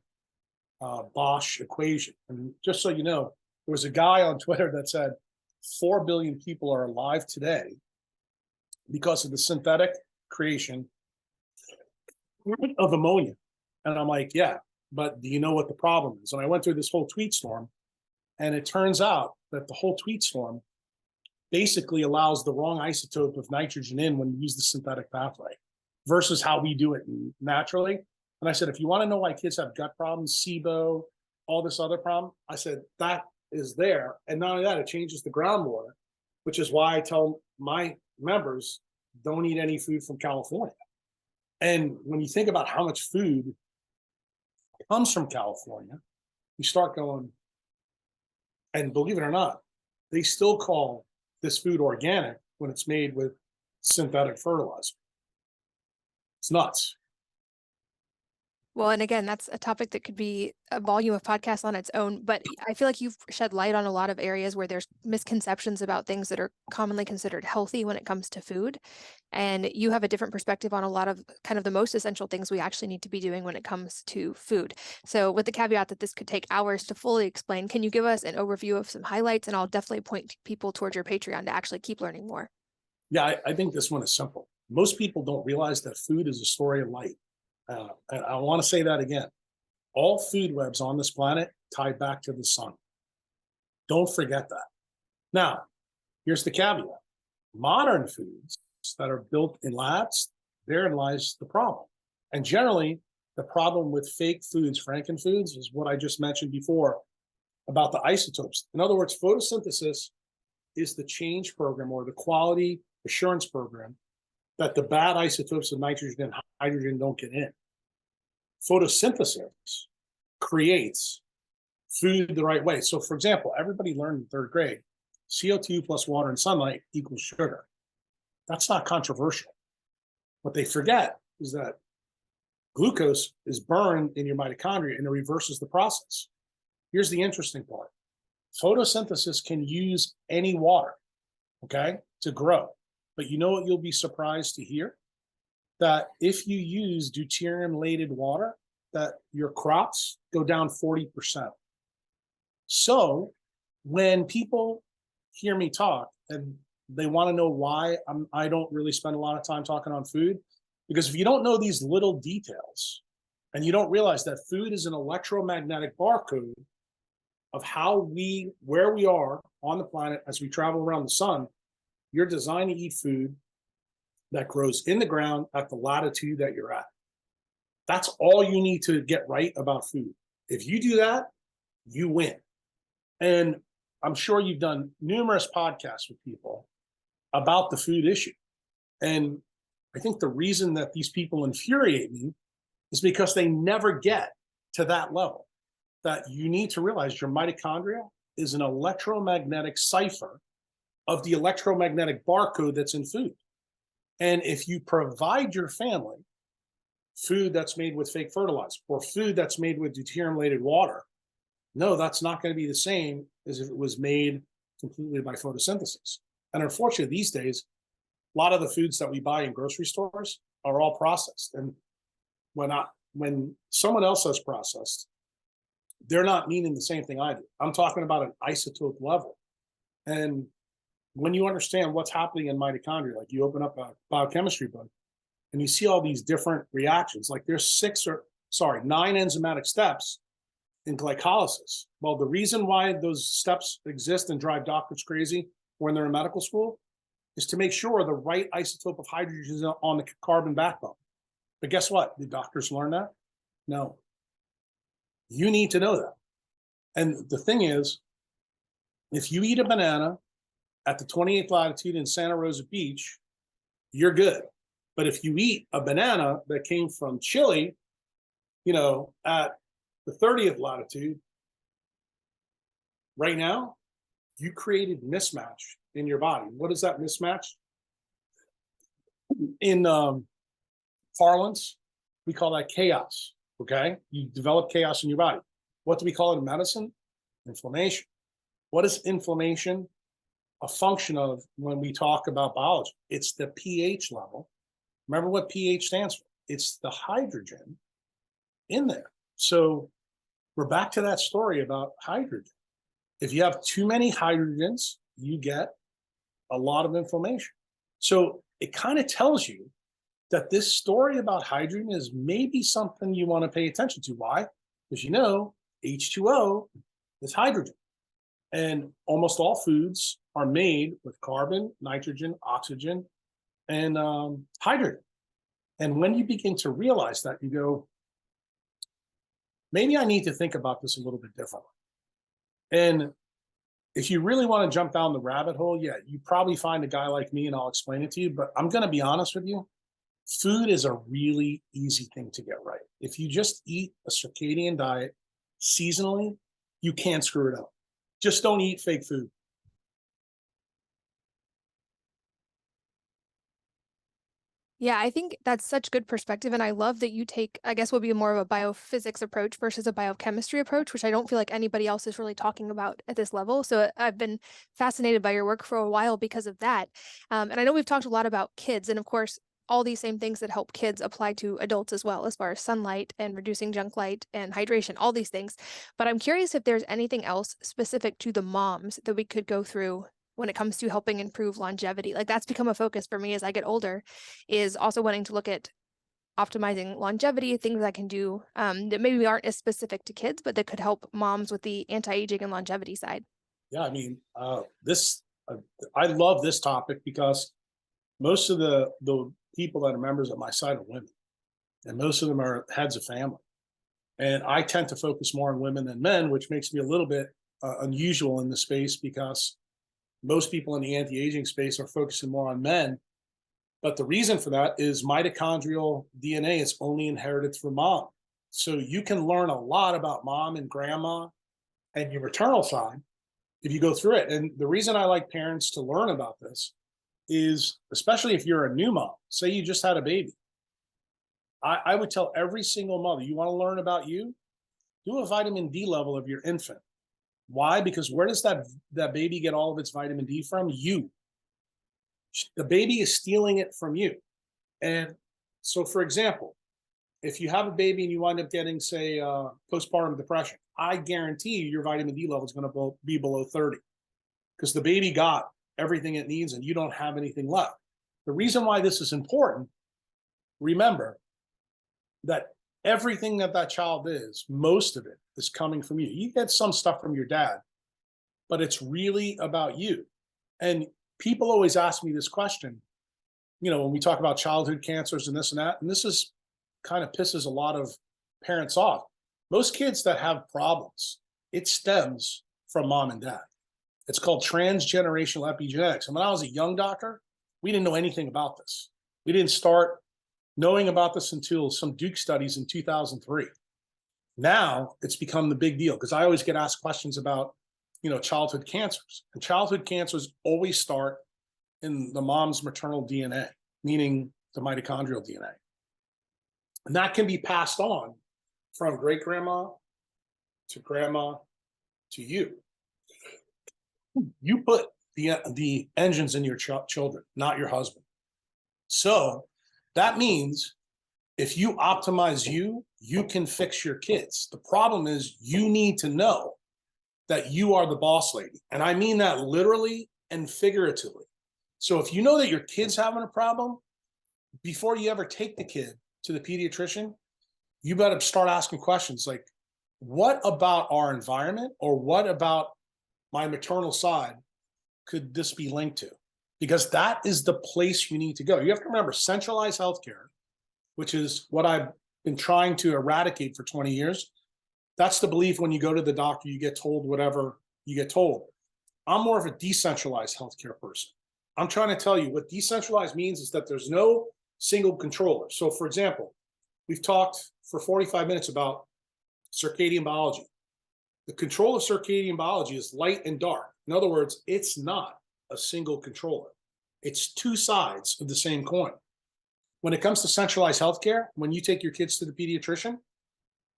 Bosch equation. And just so you know, there was a guy on Twitter that said 4 billion people are alive today because of the synthetic creation of ammonia. And I'm like, yeah, but do you know what the problem is? And I went through this whole tweet storm, and it turns out that the whole tweet storm basically allows the wrong isotope of nitrogen in when you use the synthetic pathway versus how we do it naturally. And I said, if you want to know why kids have gut problems, SIBO, all this other problem, I said, that is there. And not only that, it changes the groundwater, which is why I tell my members, don't eat any food from California. And when you think about how much food comes from California, you start going, and believe it or not, they still call this food organic when it's made with synthetic fertilizer. It's nuts. Well, and again, that's a topic that could be a volume of podcasts on its own, but I feel like you've shed light on a lot of areas where there's misconceptions about things that are commonly considered healthy when it comes to food. And you have a different perspective on a lot of kind of the most essential things we actually need to be doing when it comes to food. So with the caveat that this could take hours to fully explain, can you give us an overview of some highlights? And I'll definitely point people towards your Patreon to actually keep learning more. Yeah, I think this one is simple. Most people don't realize that food is a story of light. And I want to say that again. All food webs on this planet tie back to the sun. Don't forget that. Now, here's the caveat. Modern foods that are built in labs, therein lies the problem. And generally, the problem with fake foods, frankenfoods, is what I just mentioned before about the isotopes. In other words, photosynthesis is the change program or the quality assurance program that the bad isotopes of nitrogen and hydrogen don't get in. Photosynthesis creates food the right way. So for example, everybody learned in third grade, CO2 plus water and sunlight equals sugar. That's not controversial. What they forget is that glucose is burned in your mitochondria and it reverses the process. Here's the interesting part. Photosynthesis can use any water, okay, to grow. But you know what you'll be surprised to hear? That if you use deuterium-laden water, that your crops go down 40%. So when people hear me talk and they want to know why I don't really spend a lot of time talking on food, because if you don't know these little details and you don't realize that food is an electromagnetic barcode of where we are on the planet as we travel around the sun, you're designed to eat food that grows in the ground at the latitude that you're at. That's all you need to get right about food. If you do that, you win. And I'm sure you've done numerous podcasts with people about the food issue. And I think the reason that these people infuriate me is because they never get to that level. That you need to realize your mitochondria is an electromagnetic cipher of the electromagnetic barcode that's in food. And if you provide your family food that's made with fake fertilizer or food that's made with deuterium-laden water, no, that's not going to be the same as if it was made completely by photosynthesis. And unfortunately, these days, a lot of the foods that we buy in grocery stores are all processed. And when someone else says processed, they're not meaning the same thing I do. I'm talking about an isotope level. And when you understand what's happening in mitochondria, like you open up a biochemistry book and you see all these different reactions, like there's 9 enzymatic steps in glycolysis. Well, the reason why those steps exist and drive doctors crazy when they're in medical school is to make sure the right isotope of hydrogen is on the carbon backbone. But guess what? Did doctors learn that? No. You need to know that. And the thing is, if you eat a banana at the 28th latitude in Santa Rosa Beach, you're good. But if you eat a banana that came from Chile, at the 30th latitude, right now, you created mismatch in your body. What is that mismatch? In parlance, we call that chaos, okay? You develop chaos in your body. What do we call it in medicine? Inflammation. What is inflammation a function of when we talk about biology? It's the pH level. Remember what pH stands for? It's the hydrogen in there. So we're back to that story about hydrogen. If you have too many hydrogens, you get a lot of inflammation. So it kind of tells you that this story about hydrogen is maybe something you want to pay attention to. Why? Because H2O is hydrogen. And almost all foods are made with carbon, nitrogen, oxygen, and hydrogen. And when you begin to realize that, you go, maybe I need to think about this a little bit differently. And if you really want to jump down the rabbit hole, yeah, you probably find a guy like me and I'll explain it to you. But I'm going to be honest with you. Food is a really easy thing to get right. If you just eat a circadian diet seasonally, you can't screw it up. Just don't eat fake food. Yeah, I think that's such good perspective. And I love that you take, I guess, would be more of a biophysics approach versus a biochemistry approach, which I don't feel like anybody else is really talking about at this level. So I've been fascinated by your work for a while because of that. And I know we've talked a lot about kids, and of course, all these same things that help kids apply to adults as well, as far as sunlight and reducing junk light and hydration, all these things. But I'm curious if there's anything else specific to the moms that we could go through when it comes to helping improve longevity. Like that's become a focus for me as I get older, is also wanting to look at optimizing longevity, things I can do that maybe aren't as specific to kids, but that could help moms with the anti-aging and longevity side. Yeah, I mean, I love this topic because most of the people that are members of my site are women, and most of them are heads of family. And I tend to focus more on women than men, which makes me a little bit unusual in the space because most people in the anti-aging space are focusing more on men. But the reason for that is mitochondrial DNA is only inherited through mom. So you can learn a lot about mom and grandma and your maternal side if you go through it. And the reason I like parents to learn about this is, especially if you're a new mom, say you just had a baby, I would tell every single mother, you want to learn about you, do a vitamin D level of your infant. Why? Because where does that baby get all of its vitamin D from? You. The baby is stealing it from you. And so, for example, if you have a baby and you wind up getting, say, postpartum depression, I guarantee you your vitamin D level is going to be below 30 because the baby got everything it needs and you don't have anything left. The reason why this is important, remember that everything that that child is, most of it is coming from you. You get some stuff from your dad, but it's really about you. And people always ask me this question, when we talk about childhood cancers and this and that, and this is kind of pisses a lot of parents off. Most kids that have problems, it stems from mom and dad. It's called transgenerational epigenetics. And when I was a young doctor, we didn't know anything about this. We didn't start knowing about this until some Duke studies in 2003. Now it's become the big deal because I always get asked questions about, childhood cancers. And childhood cancers always start in the mom's maternal DNA, meaning the mitochondrial DNA. And that can be passed on from great grandma to you. You put the engines in your children, not your husband. So that means if you optimize you can fix your kids. The problem is you need to know that you are the boss lady. And I mean that literally and figuratively. So if you know that your kid's having a problem, before you ever take the kid to the pediatrician, you better start asking questions like, what about our environment or what about my maternal side could this be linked to? Because that is the place you need to go. You have to remember centralized healthcare, which is what I've been trying to eradicate for 20 years. That's the belief when you go to the doctor, you get told whatever you get told. I'm more of a decentralized healthcare person. I'm trying to tell you what decentralized means is that there's no single controller. So for example, we've talked for 45 minutes about circadian biology. The control of circadian biology is light and dark. In other words, it's not a single controller. It's two sides of the same coin. When it comes to centralized healthcare, when you take your kids to the pediatrician,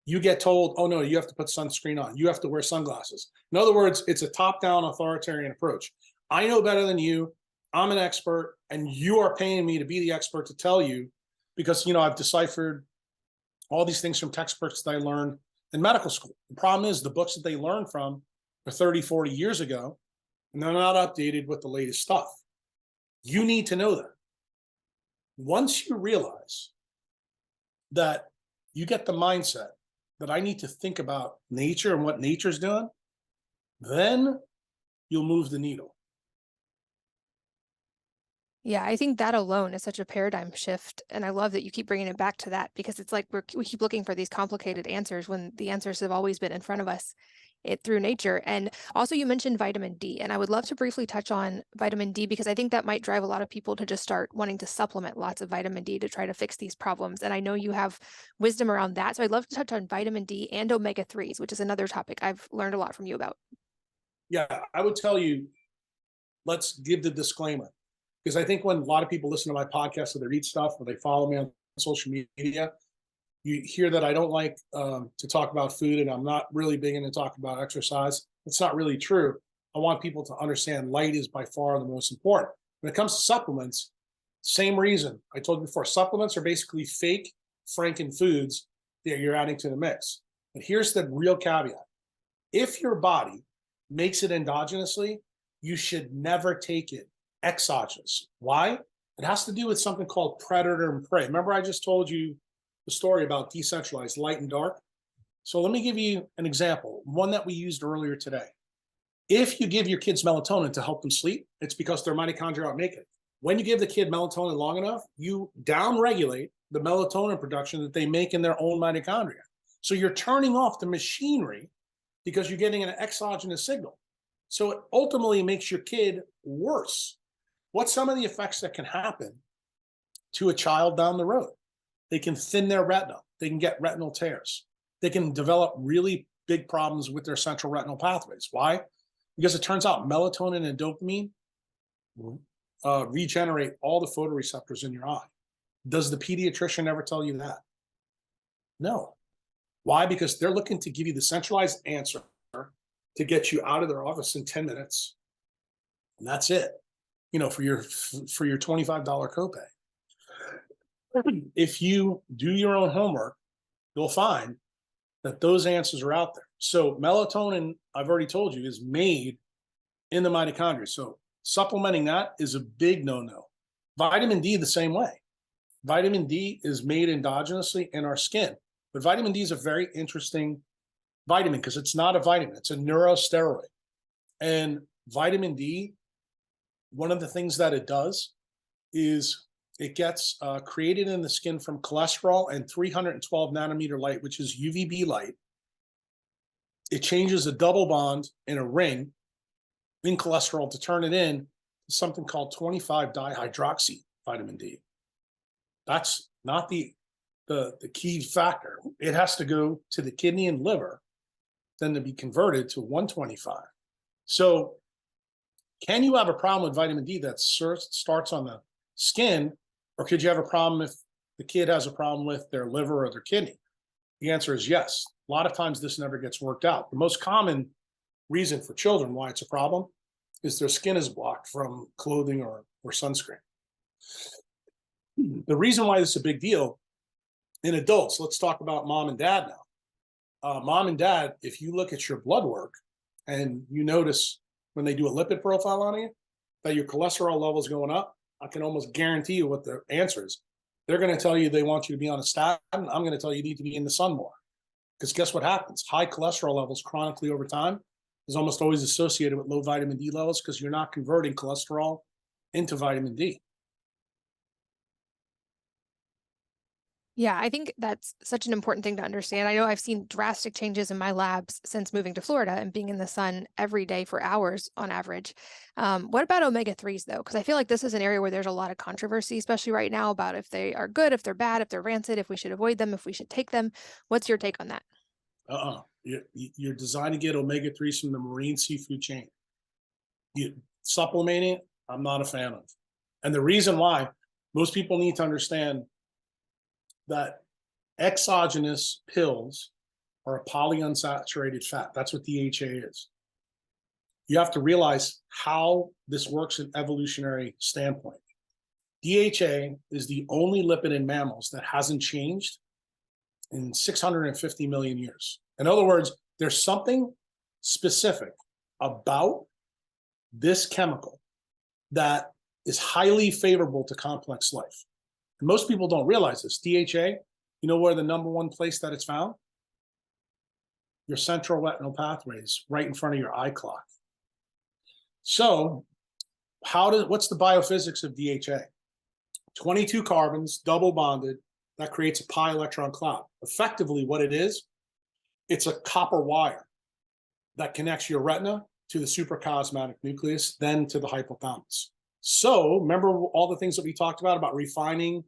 you get told, oh no, you have to put sunscreen on. You have to wear sunglasses. In other words, it's a top-down authoritarian approach. I know better than you. I'm an expert, and you are paying me to be the expert to tell you because, I've deciphered all these things from textbooks that I learned in medical school. The problem is the books that they learned from are 30, 40 years ago, and they're not updated with the latest stuff. You need to know that. Once you realize that you get the mindset that I need to think about nature and what nature's doing, then you'll move the needle. Yeah, I think that alone is such a paradigm shift. And I love that you keep bringing it back to that because it's like we keep looking for these complicated answers when the answers have always been in front of us through nature. And also you mentioned vitamin D, and I would love to briefly touch on vitamin D because I think that might drive a lot of people to just start wanting to supplement lots of vitamin D to try to fix these problems. And I know you have wisdom around that. So I'd love to touch on vitamin D and omega-3s, which is another topic I've learned a lot from you about. Yeah, I would tell you, let's give the disclaimer. Because I think when a lot of people listen to my podcast or they read stuff or they follow me on social media, you hear that I don't like to talk about food and I'm not really big into talking about exercise. It's not really true. I want people to understand light is by far the most important. When it comes to supplements, same reason. I told you before, supplements are basically fake Franken foods that you're adding to the mix. But here's the real caveat. If your body makes it endogenously, you should never take it exogenous. Why? It has to do with something called predator and prey. Remember I just told you the story about decentralized light and dark? So let me give you an example, one that we used earlier today. If you give your kids melatonin to help them sleep, it's because their mitochondria aren't making it. When you give the kid melatonin long enough, you downregulate the melatonin production that they make in their own mitochondria. So you're turning off the machinery because you're getting an exogenous signal. So it ultimately makes your kid worse. What's some of the effects that can happen to a child down the road? They can thin their retina. They can get retinal tears. They can develop really big problems with their central retinal pathways. Why? Because it turns out melatonin and dopamine regenerate all the photoreceptors in your eye. Does the pediatrician ever tell you that? No. Why? Because they're looking to give you the centralized answer to get you out of their office in 10 minutes. And that's it. For your $25 copay. If you do your own homework, you'll find that those answers are out there. So melatonin, I've already told you, is made in the mitochondria. So supplementing that is a big no-no. Vitamin D the same way. Vitamin D is made endogenously in our skin. But vitamin D is a very interesting vitamin because it's not a vitamin, it's a neurosteroid. And vitamin D, one of the things that it does is it gets created in the skin from cholesterol and 312 nanometer light, which is UVB light. It changes a double bond in a ring in cholesterol to turn it in to something called 25 dihydroxy vitamin D. That's not the key factor. It has to go to the kidney and liver, then to be converted to 125. So can you have a problem with vitamin D that starts on the skin, or could you have a problem if the kid has a problem with their liver or their kidney? The answer is yes. A lot of times this never gets worked out. The most common reason for children why it's a problem is their skin is blocked from clothing or sunscreen. The reason why this is a big deal in adults, let's talk about mom and dad now. Mom and dad, if you look at your blood work and you notice when they do a lipid profile on you that your cholesterol level is going up, I can almost guarantee you what the answer is. They're going to tell you they want you to be on a statin. I'm going to tell you you need to be in the sun more. Because guess what happens? High cholesterol levels chronically over time is almost always associated with low vitamin D levels because you're not converting cholesterol into vitamin D. Yeah, I think that's such an important thing to understand. I know I've seen drastic changes in my labs since moving to Florida and being in the sun every day for hours on average. What about omega-3s though? Because I feel like this is an area where there's a lot of controversy, especially right now, about if they are good, if they're bad, if they're rancid, if we should avoid them, if we should take them. What's your take on that? You're designed to get omega-3s from the marine seafood chain. Supplementing it, I'm not a fan of. And the reason why, most people need to understand that exogenous pills are a polyunsaturated fat. That's what DHA is. You have to realize how this works in evolutionary standpoint. DHA is the only lipid in mammals that hasn't changed in 650 million years. In other words, there's something specific about this chemical that is highly favorable to complex life. And most people don't realize this. DHA, you know where the number one place that it's found? Your central retinal pathways, right in front of your eye clock. So what's the biophysics of DHA? 22 carbons, double bonded, that creates a pi electron cloud. Effectively what it is, it's a copper wire that connects your retina to the suprachiasmatic nucleus, then to the hypothalamus. So remember all the things that we talked about refining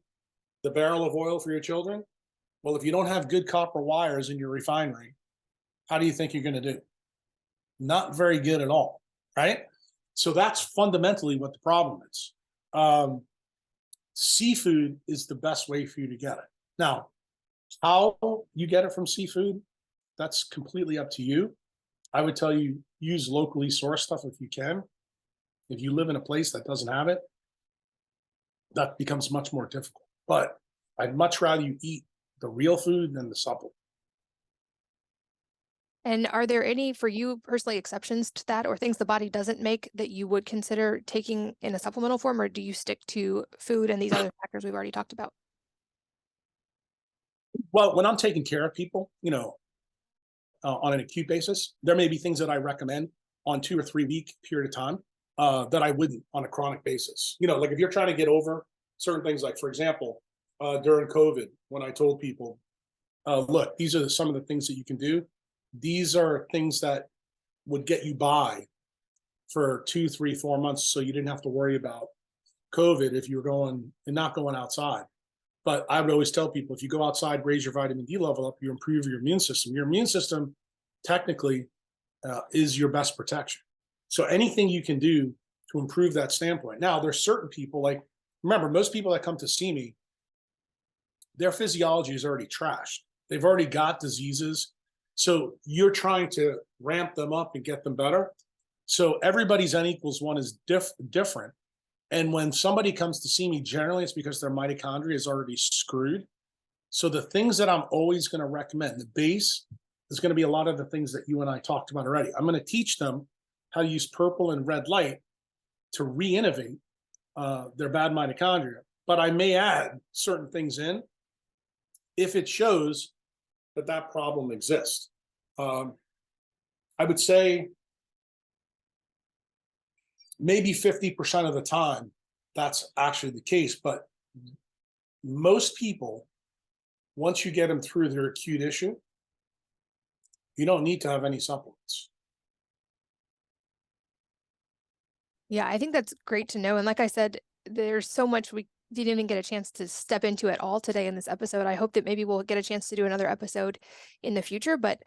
the barrel of oil for your children? Well, if you don't have good copper wires in your refinery, how do you think you're going to do? Not very good at all, right? So that's fundamentally what the problem is. Seafood is the best way for you to get it. Now, how you get it from seafood, that's completely up to you. I would tell you use locally sourced stuff if you can. If you live in a place that doesn't have it, that becomes much more difficult. But I'd much rather you eat the real food than the supplement. And are there any, for you personally, exceptions to that or things the body doesn't make that you would consider taking in a supplemental form, or do you stick to food and these other factors we've already talked about? Well, when I'm taking care of people, on an acute basis, there may be things that I recommend on 2 or 3 week period of time that I wouldn't on a chronic basis. Like if you're trying to get over certain things, like for example, during COVID, when I told people, look, these are some of the things that you can do. These are things that would get you by for 2, 3, 4 months. So you didn't have to worry about COVID if you were going and not going outside. But I would always tell people, if you go outside, raise your vitamin D level up, you improve your immune system. Your immune system technically is your best protection. So anything you can do to improve that standpoint. Now, there's certain people, like, remember, most people that come to see me, their physiology is already trashed. They've already got diseases. So you're trying to ramp them up and get them better. So everybody's N equals 1 is different. And when somebody comes to see me, generally it's because their mitochondria is already screwed. So the things that I'm always going to recommend, the base is going to be a lot of the things that you and I talked about already. I'm going to teach them how to use purple and red light to re-innovate their bad mitochondria. But I may add certain things in if it shows that that problem exists. I would say maybe 50% of the time that's actually the case. But most people, once you get them through their acute issue, you don't need to have any supplements. Yeah, I think that's great to know. And like I said, there's so much we didn't even get a chance to step into at all today in this episode. I hope that maybe we'll get a chance to do another episode in the future. But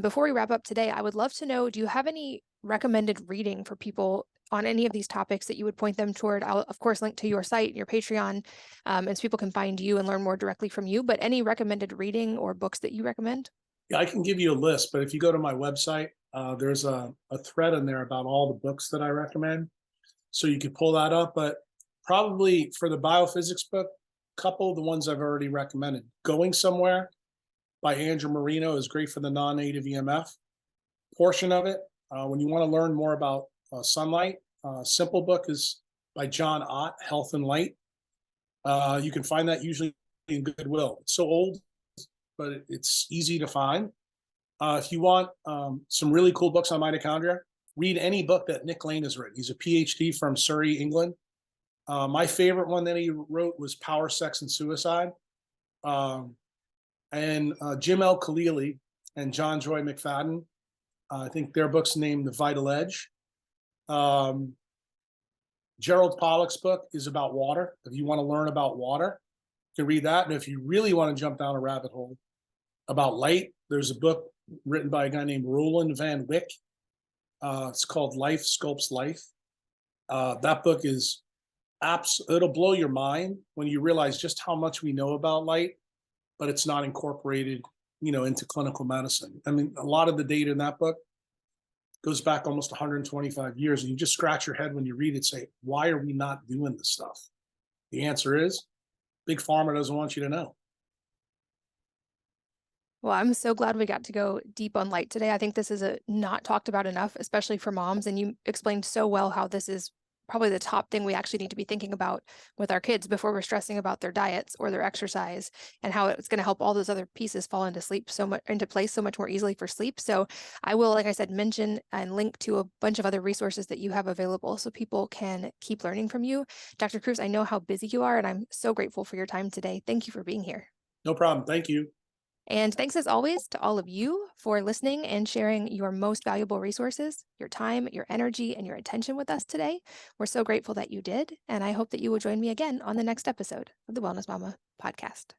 before we wrap up today, I would love to know, do you have any recommended reading for people on any of these topics that you would point them toward? I'll, of course, link to your site, your Patreon, and so people can find you and learn more directly from you. But any recommended reading or books that you recommend? Yeah, I can give you a list, but if you go to my website, there's a thread in there about all the books that I recommend. So you could pull that up. But probably for the biophysics book, a couple of the ones I've already recommended. Going Somewhere by Andrew Marino is great for the non-native EMF portion of it. When you want to learn more about sunlight, simple book is by John Ott, Health and Light. You can find that usually in Goodwill. It's so old, but it's easy to find. If you want some really cool books on mitochondria, read any book that Nick Lane has written. He's a PhD from Surrey, England. My favorite one that he wrote was Power, Sex, and Suicide. And Jim L. Khalili and John Joy McFadden, I think their book's named The Vital Edge. Gerald Pollack's book is about water. If you want to learn about water, you can read that. And if you really want to jump down a rabbit hole about light, there's a book written by a guy named Roland Van Wyck. It's called Life Sculpts Life. That book is it'll blow your mind when you realize just how much we know about light, but it's not incorporated, into clinical medicine. I mean, a lot of the data in that book goes back almost 125 years, and you just scratch your head when you read it, say, why are we not doing this stuff? The answer is Big Pharma doesn't want you to know. Well, I'm so glad we got to go deep on light today. I think this is not talked about enough, especially for moms. And you explained so well how this is probably the top thing we actually need to be thinking about with our kids before we're stressing about their diets or their exercise, and how it's going to help all those other pieces fall into place so much more easily for sleep. So I will, like I said, mention and link to a bunch of other resources that you have available so people can keep learning from you. Dr. Kruse, I know how busy you are, and I'm so grateful for your time today. Thank you for being here. No problem. Thank you. And thanks as always to all of you for listening and sharing your most valuable resources, your time, your energy, and your attention with us today. We're so grateful that you did. And I hope that you will join me again on the next episode of the Wellness Mama podcast.